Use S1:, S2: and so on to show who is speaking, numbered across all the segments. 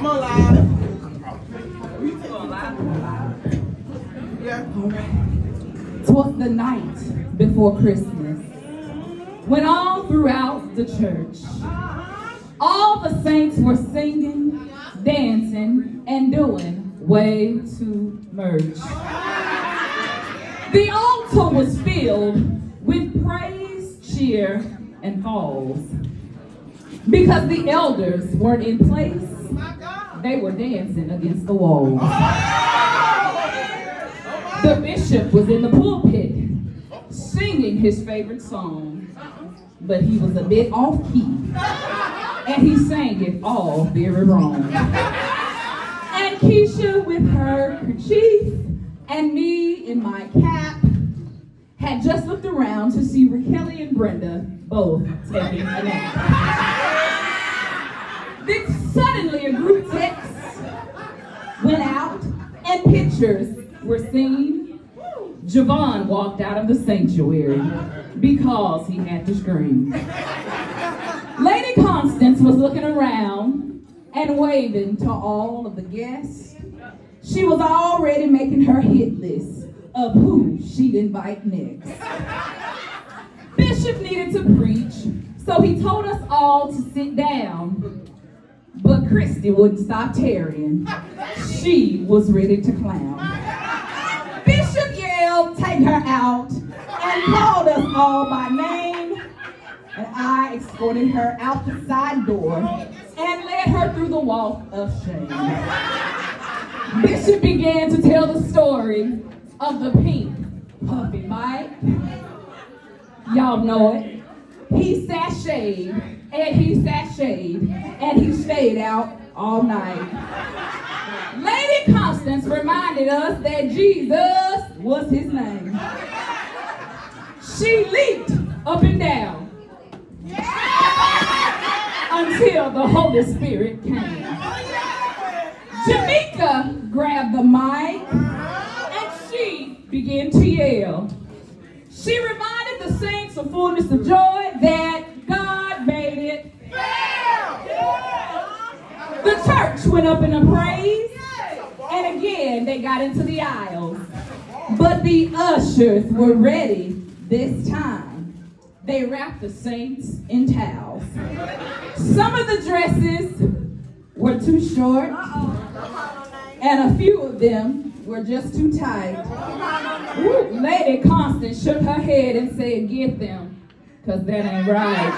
S1: I'm alive. Yeah.
S2: Twas the night before Christmas, when all throughout the church, all the saints were singing, dancing, and doing way too much. The altar was filled with praise, cheer, and falls. Because the elders weren't in place, they were dancing against the walls. The bishop was in the pulpit, singing his favorite song, but he was a bit off key, and he sang it all very wrong. And Keisha with her kerchief, and me in my cap, had just looked around to see Kelly and Brenda both taking a nap. Then suddenly a group text went out, and pictures were seen. Javon walked out of the sanctuary because he had to scream. Lady Constance was looking around and waving to all of the guests. She was already making her hit list of who she'd invite next. Bishop needed to preach, so he told us all to sit down. But Christy wouldn't stop tarrying. She was ready to clown. Bishop yelled, "Take her out," and called us all by name. And I escorted her out the side door and led her through the walk of shame. Bishop began to tell the story of the pink puffy Mike. Y'all know it. He sashayed, and he sashayed, and he stayed out all night. Lady Constance reminded us that Jesus was his name. She leaped up and down until the Holy Spirit came. Jamaica grabbed the mic and she began to yell. She reminded the saints of fullness of joy that God made it. The church went up in a praise, and again they got into the aisles. But the ushers were ready this time. They wrapped the saints in towels. Some of the dresses were too short, and a few of them were just too tight. Ooh, Lady Constance shook her head and said, "Get them, because that ain't right."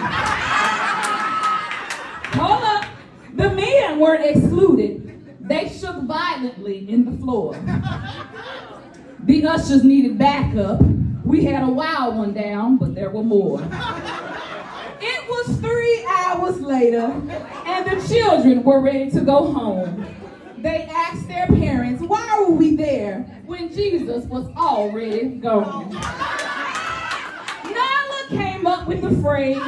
S2: Hold up. The men weren't excluded. They shook violently in the floor. The ushers needed backup. We had a wild one down, but there were more. It was 3 hours later, and the children were ready to go home. They asked their parents, why were we there when Jesus was already gone? Nyla came up with the phrase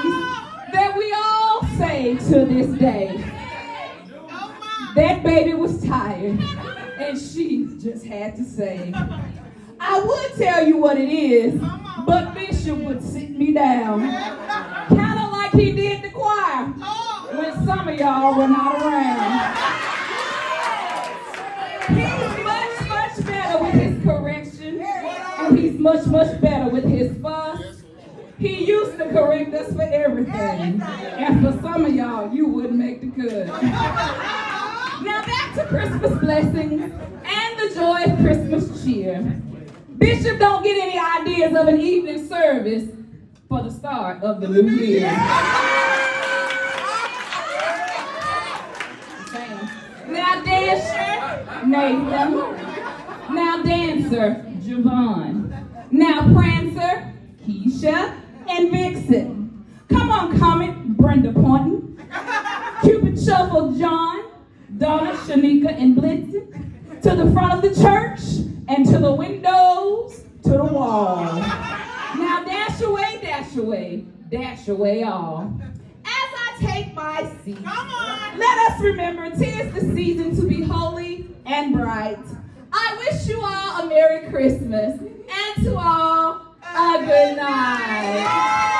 S2: that we all say to this day. That baby was tired, and she just had to say, I would tell you what it is, but Bishop would sit me down. Kind of like he did the choir when some of y'all were not around. He's much, much better with his correction, and he's much, much better with his fuss. He used to correct us for everything, and for some of y'all, you wouldn't make the cut. Now back to Christmas blessings and the joy of Christmas cheer. Bishop don't get any ideas of an evening service for the start of the new year. Now dancer, Nathan. Now dancer, Javon. Now prancer, Keisha and Vixen. Come on, Comet, Brenda Pointon. Cupid Shuffle, John, Donna, Shanika, and Blitzen. To the front of the church, and to the windows, to the wall. Now dash away, dash away, dash away all. As I take my seat, let us remember 'tis the season to be holy and bright. I wish you all a Merry Christmas, and to all a good night.